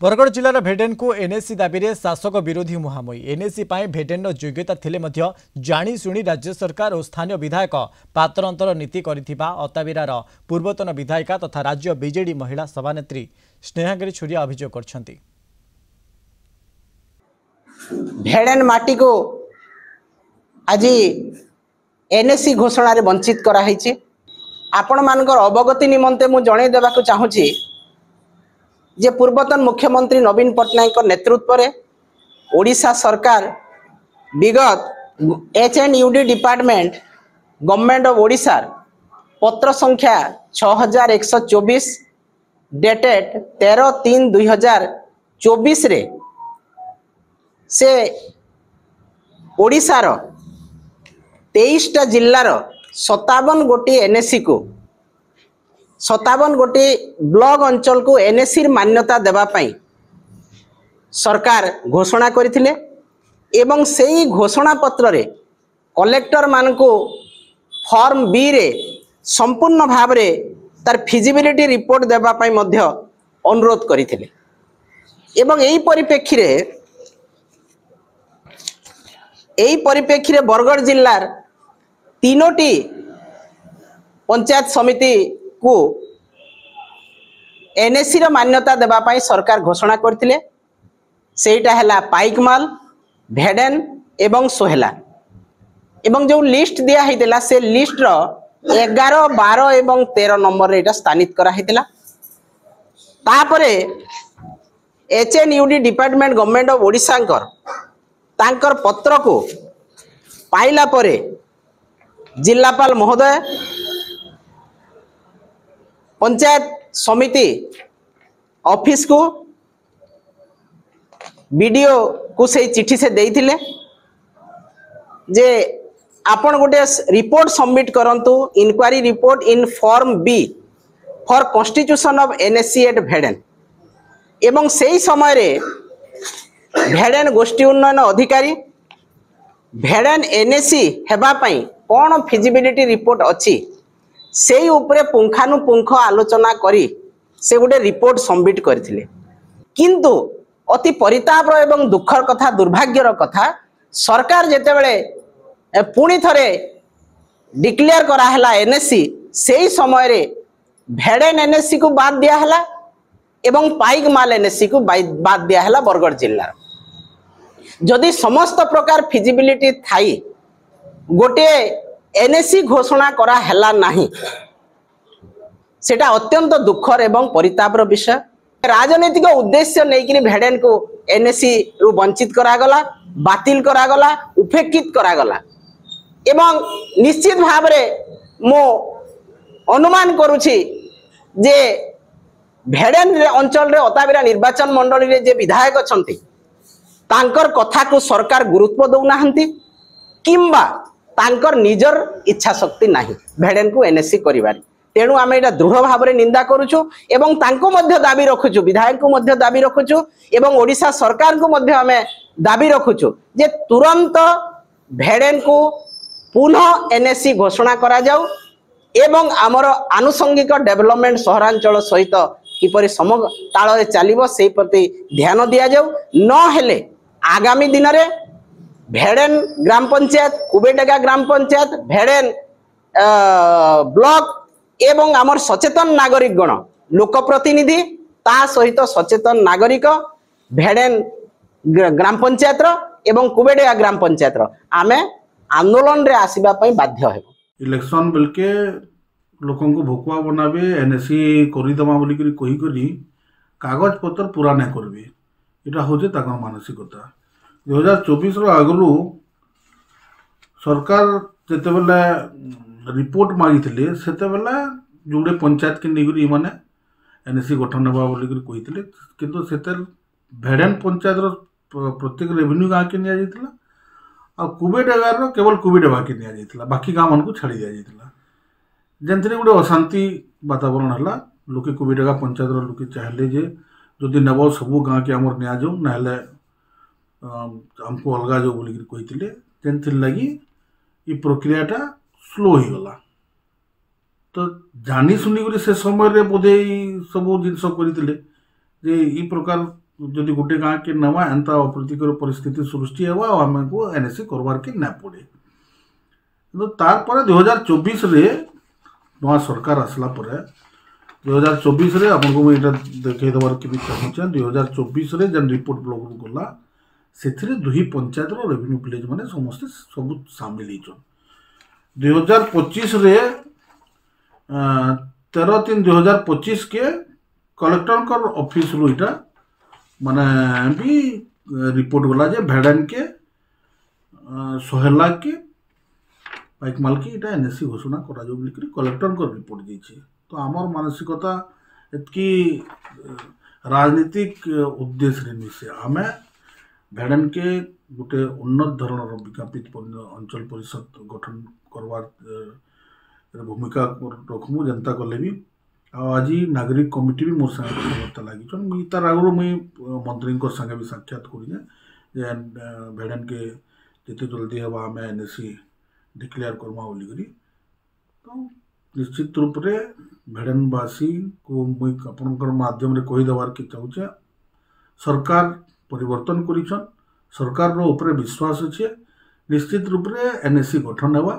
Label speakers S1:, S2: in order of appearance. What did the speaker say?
S1: बरगढ़ जिलार भेडेन को एनएसी दाबी में शासक विरोधी मुहांमुही एनएसी भेडेन योग्यता थिले मध्य जाणीशुणी राज्य सरकार और स्थानीय विधायक पातरअंतर नीति करिथिबा अताबिरार पूर्वतन विधायिका तथा राज्य बीजेडी महिला सभानेत्री स्नेहागिरी छुरिया अभियोग करछंती।
S2: भेडेन माटी को आज एनएसी घोषणा रे वंचित कराई आपण मानकर अवगति निमंते मु जणे देबाकु चाहूची जे पूर्वतन मुख्यमंत्री नवीन पट्टनायक नेतृत्व में ओडिशा सरकार विगत एचएनयूडी डिपार्टमेंट गवर्नमेंट ऑफ ओडिशा पत्र संख्या 6124 डेटेड 13/3/2024 रे से ओडिशार 23टा जिल्लार 57 गोटी एनएसी को 57 गोटी ब्लॉक अंचल को एनएसी मान्यता देवाई सरकार घोषणा करथिले एवं सेही घोषणा पत्र रे कलेक्टर मान को फॉर्म बी रे संपूर्ण भाव रे तार फिजिबिलिटी रिपोर्ट देवाई मध्य अनुरोध करथिले एवं एही परिप्रेक्षी रे बरगढ़ जिल्लार 3टी पंचायत समिति को एनएसी रो मान्यता देवाई सरकार घोषणा करथिले सेटा हैला पाइकमाल भेडेन एवं सोहेला एवं जो लिस्ट दिया हैतिला से लिस्ट रो 11, 12 एवं 13 नंबर रे एटा स्थानित करा हैतिला। तापरे एचएनयूडी डिपार्टमेंट गवर्नमेंट ऑफ ओडिशा तांकर पत्र को पाइला परे जिलापाल महोदय पंचायत समिति ऑफिस को वीडियो को से चिट्ठी से देइथिले जे आपण गोटे रिपोर्ट सबमिट करंतु inquiry report in form B for constitution of NSC at भेडेन एवं सेही समय रे भेडेन गोष्ठी उन्नयन अधिकारी भेडेन एनएसी हेबा पई कोन फिजिबिलिटी रिपोर्ट अछि से उपरे पुंखानुपुंख आलोचना करी से गोटे रिपोर्ट सबमिट करथिले किंतु अति परिताप एवं दुखर कथा दुर्भाग्यर कथा सरकार जेतेबेले पुणी थरे डिक्लेयर करा हला एनएससी सेही समय रे भेडेन एनएससी को बाद दिया हला एवं पाइकमाल एनएससी को बाद दिया हला बरगढ़ जिल्ला जदि समस्त प्रकार फिजिबिलिटी थाई गोटे एनएसी घोषणा करा हला नहीं सेटा अत्यंत दुखर एवं परितापर विषय राजनीतिक उद्देश्य नहीं भेडेन को एनएसी रु वंचित करागला बातिल करागला उपेक्षित करागला एवं निश्चित भाव रे मो अनुमान करुछि जे भेडेन अंचल रे अताबिरा निर्वाचन मंडली रे जे विधायक छंती तांकर कथा को सरकार गुरुत्व दउ नाहंती किंबा तांकर निजर इच्छा शक्ति नाही भेडेन को एनएससी करिबार तेणु आम एटा दृढ़ भाव में निंदा करुचु एवं तांको मध्य दाबी रखुचु विधायक को मध्य दाबी रखुचु एवं ओडिशा सरकार को मध्य आमे दाबी रखुचु जे तुरंत भेडेन को पुनः एनएससी घोषणा करा जाऊ एवं आमर आनुषंगिक डेवलपमेंट सहरांचल सहित किपरि समताल चलिबो सेही प्रति ध्यान दिया जाऊ न हेले आगामी दिन रे भेडेन ग्राम पंचायत कुबेडेगा ग्राम पंचायत भेडेन ब्लॉक एवं आमर सचेतन नागरिक गण लोक प्रतिनिधि ता सहित सचेतन नागरिक भेडेन ग्राम पंचायत एवं कुबेडेगा ग्राम पंचायत आमे आंदोलन रे आसीबा पई बाध्य हेबो।
S3: इलेक्शन बेल के लोकन को भोकुआ बनाबे एनएससी करि दमा बोली करी कहि करी कागज पत्र पूरा नै करबे एटा होजे ताकर मानसिकता 2024 आगु सरकार जिते बेले रिपोर्ट मागिथिले सेते बेले जोड़े पंचायत के निगरी माने एनएससी गठन हेबा बोली करी कहिथिले किंतु सेते भेडेन पंचायत रो प्रत्येक रेवेन्यू गाँ के निया जाइथिला आ कुबेडेगार रो केवल कुबेडेगा के निया जाइथिला बाकी गाँ मन को छाड़ी दिया जाइथिला जेंतरे गोटे अशांति वातावरण हला लोके कुबेडेगा पंचायत रो लोके चाहले जे जदि नेबो सब गाँ के हमर निया जाऊ नाले हमको अलगा जो बोली कही जेनथिर लगी ये प्रक्रियाटा स्लो हो गला तो जानी सुनी से समय रे बोधे सब जिनस करते जे ई प्रकार जदि गोटे गाँ के नवा एंता अप्रीतिकर परिस्थिति सृष्टि हेबा आमको एनएससी करवार के ना पड़े। तो तार 2024 रे नवा सरकार आसला परे 2024 रे आपको मुझे देखई देवार के भी चाहूँ 2024 रे जन रिपोर्ट ब्लॉक रू गला से 2 पंचायत रेवेन्यू विलेज माने समस्त सब सामिल होचन। 2025 रे 13/3/2025 के कलेक्टर ऑफिस रू इटा माने भी रिपोर्ट गला जे भेड़न के 100 लाख के पाइकमाल की इटा एनएससी घोषणा करा जो बोलिक कलेक्टर को रिपोर्ट दी। तो आमर मानसिकता एतकी राजनीतिक उद्देश्य नुसे आम भेड़न के गोटे उन्नत धरणर विज्ञापित अंचल परिषद गठन करवार भूमिका रखमु जनता कले भी आज नागरिक कमिटी भी मोर संगे कथबार्ता लगी मुई तार आगु मुई मंत्री संगे भी साक्षात कर भेड़न के जिते जल्दी हम आम एनएससी डिक्लेयर करमा बोलिक। तो निश्चित रूप से भेड़नवासी को मुई आपनकर माध्यम रे कही देवार के चाहूचे सरकार परिवर्तन करिछन सरकार रो ऊपर विश्वास अच्छे निश्चित रूप से एनएससी गठन हेबा।